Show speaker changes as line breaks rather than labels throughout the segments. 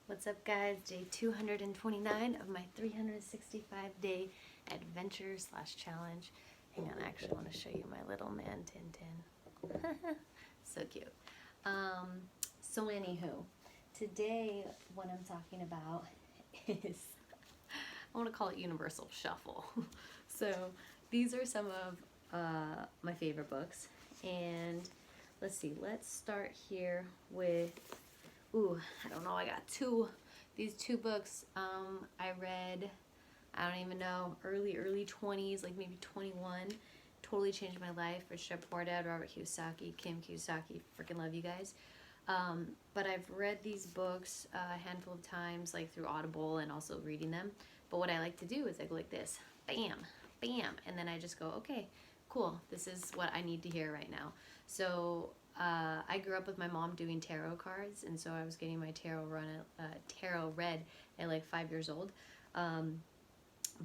What's up, guys? Day 229 of my 365-day adventure slash challenge. Hang on, I actually want to show you my little man Tintin. So cute. So anywho, today what I'm talking about is, I want to call it Universal Shuffle. So these are some of my favorite books, and let's see, let's start here with, I don't know, I got these two books I read, I don't even know, early 20s, like maybe 21, totally changed my life. Rich Dad Poor Dad, Robert Kiyosaki, Kim Kiyosaki, freaking love you guys. But I've read these books a handful of times, like through Audible and also reading them. But what I like to do is I go like this, bam, bam, and then I just go, okay, cool, this is what I need to hear right now. So I grew up with my mom doing tarot cards, and so I was getting my tarot read at like 5 years old.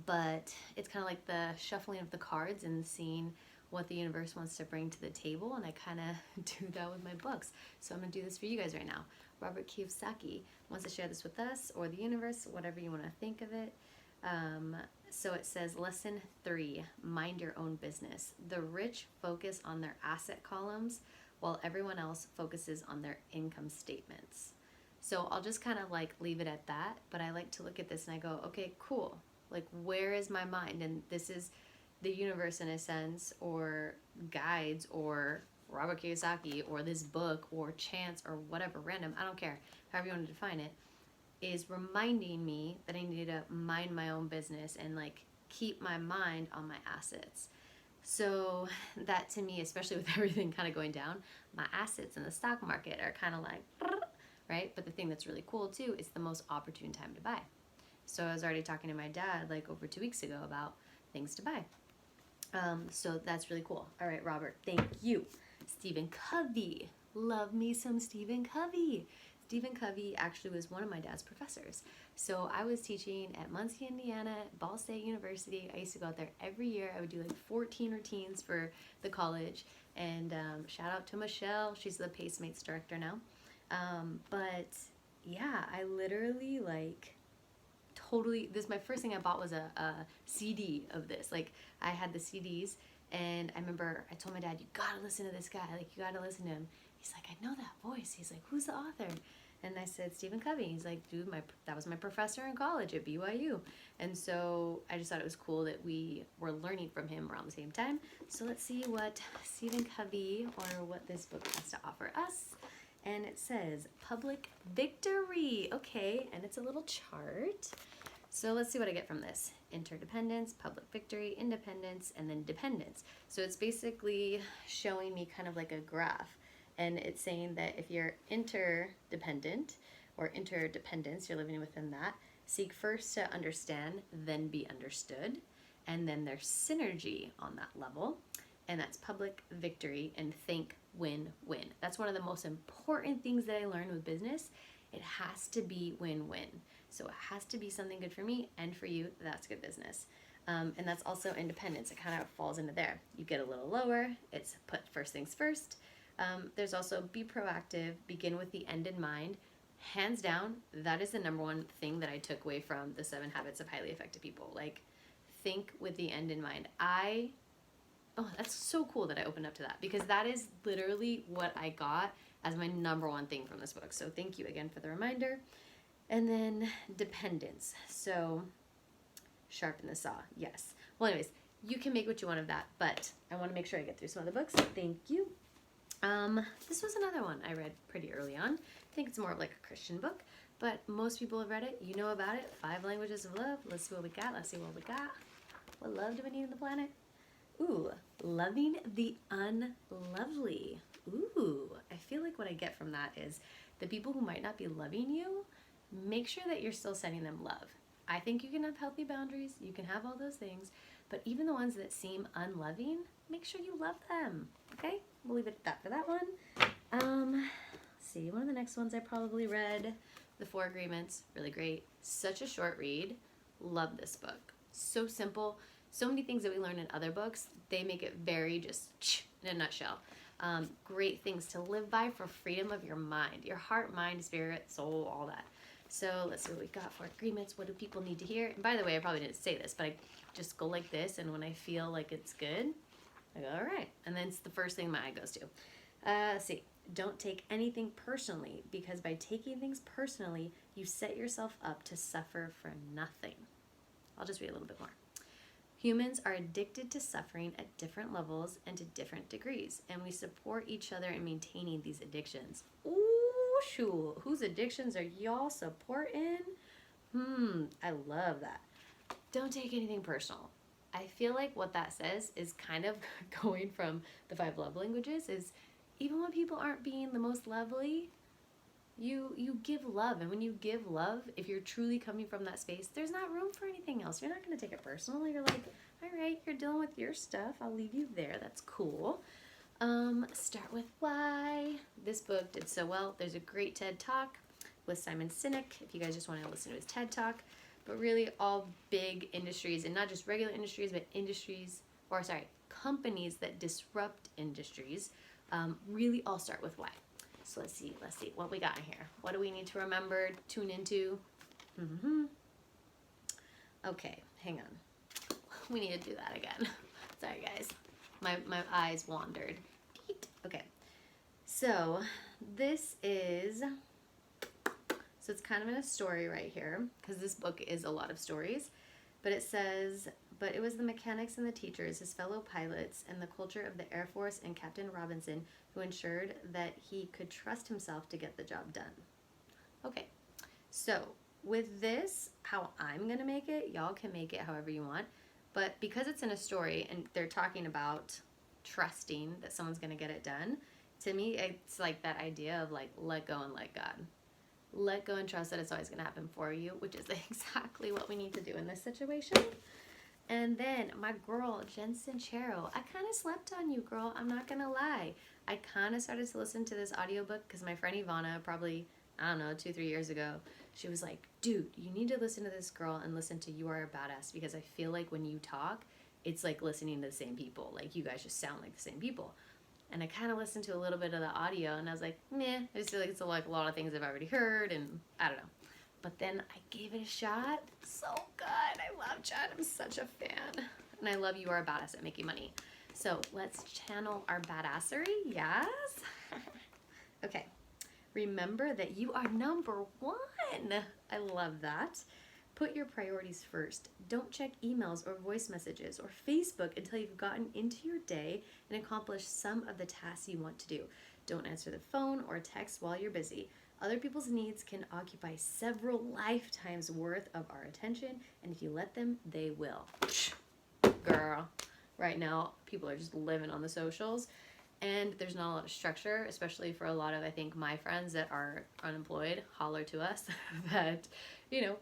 But it's kind of like the shuffling of the cards and seeing what the universe wants to bring to the table, and I kind of do that with my books. So I'm going to do this for you guys right now. Robert Kiyosaki wants to share this with us, or the universe, whatever you want to think of it. So it says, Lesson 3, mind your own business. The rich focus on their asset columns while everyone else focuses on their income statements. So I'll just kind of like leave it at that, but I like to look at this and I go, okay, cool. Like, where is my mind? And this is the universe in a sense, or guides, or Robert Kiyosaki, or this book, or chance, or whatever, random, I don't care, however you want to define it, is reminding me that I need to mind my own business and like keep my mind on my assets. So that to me, especially with everything kind of going down, my assets in the stock market are kind of like, right? But the thing that's really cool too, is the most opportune time to buy. So I was already talking to my dad like over 2 weeks ago about things to buy. So that's really cool. All right, Robert, thank you. Stephen Covey. Love me some Stephen Covey. Stephen Covey actually was one of my dad's professors. So I was teaching at Muncie, Indiana, Ball State University. I used to go out there every year. I would do like 14 routines for the college. And shout out to Michelle. She's the Pacemates director now. But yeah, I literally like totally, this, my first thing I bought was a CD of this. Like, I had the CDs, and I remember I told my dad, you gotta listen to this guy, like, you gotta listen to him. He's like, I know that voice. He's like, who's the author? And I said, Stephen Covey. He's like, dude, that was my professor in college at BYU. And so I just thought it was cool that we were learning from him around the same time. So let's see what Stephen Covey, or what this book has to offer us. And it says, Public Victory. Okay, and it's a little chart. So let's see what I get from this. Interdependence, public victory, independence, and then dependence. So it's basically showing me kind of like a graph. And it's saying that if you're interdependent or interdependence, you're living within that, seek first to understand, then be understood. And then there's synergy on that level. And that's public victory, and think win-win. That's one of the most important things that I learned with business. It has to be win-win. So it has to be something good for me and for you. That's good business. And that's also independence. It kind of falls into there. You get a little lower. It's put first things first. There's also be proactive, begin with the end in mind. Hands down, that is the number one thing that I took away from the 7 Habits of Highly Effective People. Like, think with the end in mind. Oh, that's so cool that I opened up to that, because that is literally what I got as my number one thing from this book. So thank you again for the reminder. And then dependence. So sharpen the saw. Yes. Well, anyways, you can make what you want of that, but I want to make sure I get through some other books. Thank you. This was another one I read pretty early on. I think it's more of like a Christian book, but most people have read it. You know about it. 5 Languages of Love. Let's see what we got. Let's see what we got. What love do we need on the planet? Ooh, loving the unlovely. Ooh, I feel like what I get from that is the people who might not be loving you, make sure that you're still sending them love. I think you can have healthy boundaries. You can have all those things. But even the ones that seem unloving, make sure you love them. Okay? We'll leave it at that for that one. Let's see, one of the next ones I probably read, The 4 Agreements. Really great. Such a short read. Love this book. So simple. So many things that we learn in other books, they make it very just in a nutshell. Great things to live by for freedom of your mind, your heart, mind, spirit, soul, all that. So let's see what we got for agreements. What do people need to hear? And by the way, I probably didn't say this, but I just go like this, and when I feel like it's good, I go, all right. And then it's the first thing my eye goes to. Let's see. Don't take anything personally, because by taking things personally, you set yourself up to suffer for nothing. I'll just read a little bit more. Humans are addicted to suffering at different levels and to different degrees, and we support each other in maintaining these addictions. Ooh, shoot. Whose addictions are y'all supporting? I love that. Don't take anything personal. I feel like what that says is kind of going from the 5 love languages is even when people aren't being the most lovely, you give love. And when you give love, if you're truly coming from that space, there's not room for anything else. You're not going to take it personal. You're like, all right, you're dealing with your stuff. I'll leave you there. That's cool. Start with why. This book did so well. There's a great TED Talk with Simon Sinek, if you guys just want to listen to his TED Talk. But really all big industries, and not just regular industries, but companies that disrupt industries, really all start with why. So let's see what we got here. What do we need to remember, tune into? Okay, hang on. We need to do that again. Sorry, guys. My eyes wandered. Okay, so this is... So it's kind of in a story right here, because this book is a lot of stories. But it says, but it was the mechanics and the teachers, his fellow pilots, and the culture of the Air Force and Captain Robinson who ensured that he could trust himself to get the job done. Okay, so with this, how I'm going to make it, y'all can make it however you want. But because it's in a story and they're talking about trusting that someone's going to get it done, to me, it's like that idea of like, let go and let God. Let go and trust that it's always going to happen for you, which is exactly what we need to do in this situation. And then my girl, Jen Sincero, I kind of slept on you, girl. I'm not going to lie. I kind of started to listen to this audiobook because my friend Ivana, probably, I don't know, 2-3 years ago, she was like, dude, you need to listen to this girl and listen to You Are a Badass, because I feel like when you talk, it's like listening to the same people. Like you guys just sound like the same people. And I kind of listened to a little bit of the audio, and I was like, meh, I just feel like it's like a lot of things I've already heard, and I don't know. But then I gave it a shot. So good. I love Jen. I'm such a fan. And I love You Are a Badass at Making Money. So let's channel our badassery. Yes? Okay. Remember that you are number 1. I love that. Put your priorities first. Don't check emails or voice messages or Facebook until you've gotten into your day and accomplished some of the tasks you want to do. Don't answer the phone or text while you're busy. Other people's needs can occupy several lifetimes worth of our attention, and if you let them, they will. Girl, right now, people are just living on the socials, and there's not a lot of structure, especially for a lot of, I think, my friends that are unemployed. Holler to us that,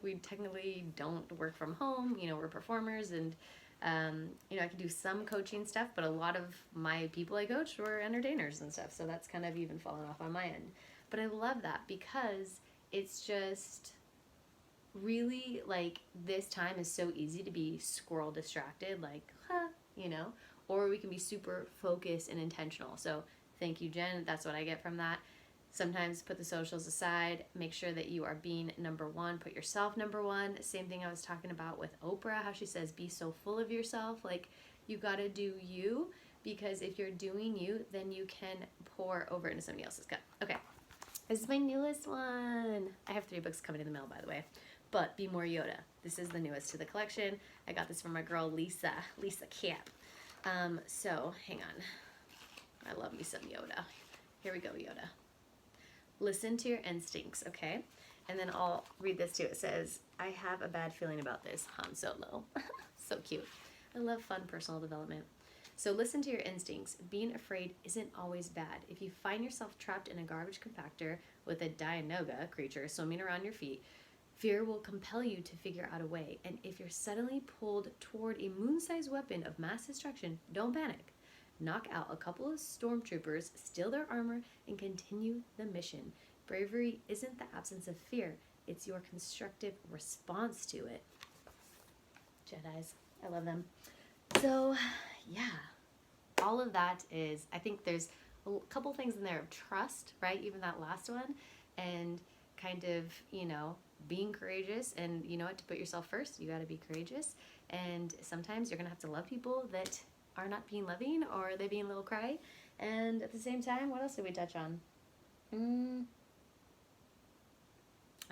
we technically don't work from home. We're performers, and, I can do some coaching stuff, but a lot of my people I coach were entertainers and stuff, so that's kind of even fallen off on my end. But I love that because it's just really like this time is so easy to be squirrel distracted, like, or we can be super focused and intentional. So thank you, Jen. That's what I get from that. Sometimes put the socials aside, make sure that you are being number 1, put yourself number 1. Same thing I was talking about with Oprah, how she says, be so full of yourself. Like you got to do you, because if you're doing you, then you can pour over into somebody else's cup. Okay. This is my newest one. I have 3 books coming in the mail, by the way. But Be More Yoda. This is the newest to the collection. I got this from my girl, Lisa Cap. So, hang on. I love me some Yoda. Here we go, Yoda. Listen to your instincts, okay? And then I'll read this too. It says, I have a bad feeling about this, Han Solo. So cute. I love fun personal development. So listen to your instincts. Being afraid isn't always bad. If you find yourself trapped in a garbage compactor with a Dianoga creature swimming around your feet, fear will compel you to figure out a way. And if you're suddenly pulled toward a moon-sized weapon of mass destruction, don't panic. Knock out a couple of stormtroopers, steal their armor, and continue the mission. Bravery isn't the absence of fear. It's your constructive response to it. Jedis. I love them. So, yeah. All of that is, I think there's a couple things in there of trust, right? Even that last one. And kind of, you know, being courageous, and you know what, to put yourself first, you got to be courageous. And sometimes you're going to have to love people that are not being loving, or they're being a little cry. And at the same time, what else did we touch on?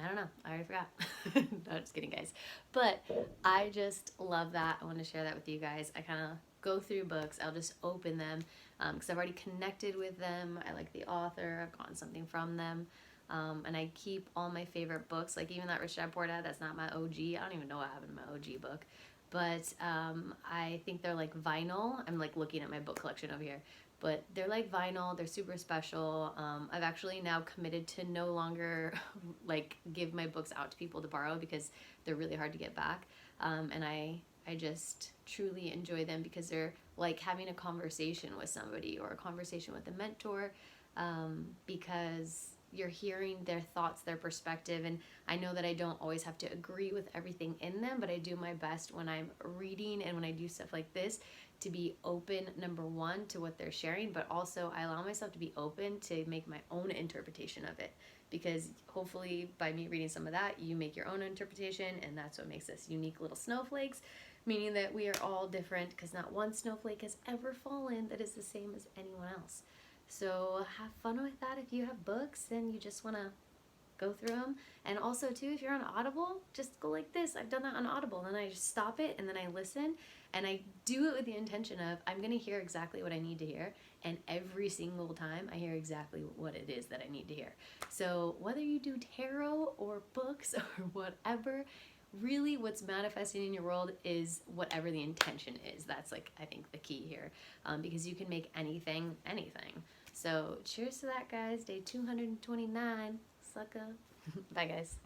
I don't know. I already forgot. No, just kidding, guys. But I just love that. I want to share that with you guys. I kind of go through books. I'll just open them because I've already connected with them. I like the author. I've gotten something from them. And I keep all my favorite books. Like even that Rich Dad Poor Dad, that's not my OG. I don't even know what happened to my OG book. But I think they're like vinyl. I'm like looking at my book collection over here. But they're like vinyl. They're super special. I've actually now committed to no longer like give my books out to people to borrow because they're really hard to get back. And I just truly enjoy them because they're like having a conversation with somebody or a conversation with a mentor, because you're hearing their thoughts, their perspective. And I know that I don't always have to agree with everything in them, but I do my best when I'm reading and when I do stuff like this to be open, number one, to what they're sharing, but also I allow myself to be open to make my own interpretation of it, because hopefully by me reading some of that, you make your own interpretation, and that's what makes us unique little snowflakes, meaning that we are all different, because not one snowflake has ever fallen that is the same as anyone else. So have fun with that. If you have books and you just want to go through them. And also too, if you're on Audible, just go like this. I've done that on Audible, and then I just stop it and then I listen, and I do it with the intention of I'm going to hear exactly what I need to hear, and every single time I hear exactly what it is that I need to hear. So whether you do tarot or books or whatever, really what's manifesting in your world is whatever the intention is. That's like, I think, the key here, because you can make anything. So cheers to that, guys. Day 229. Sucker. Bye, guys.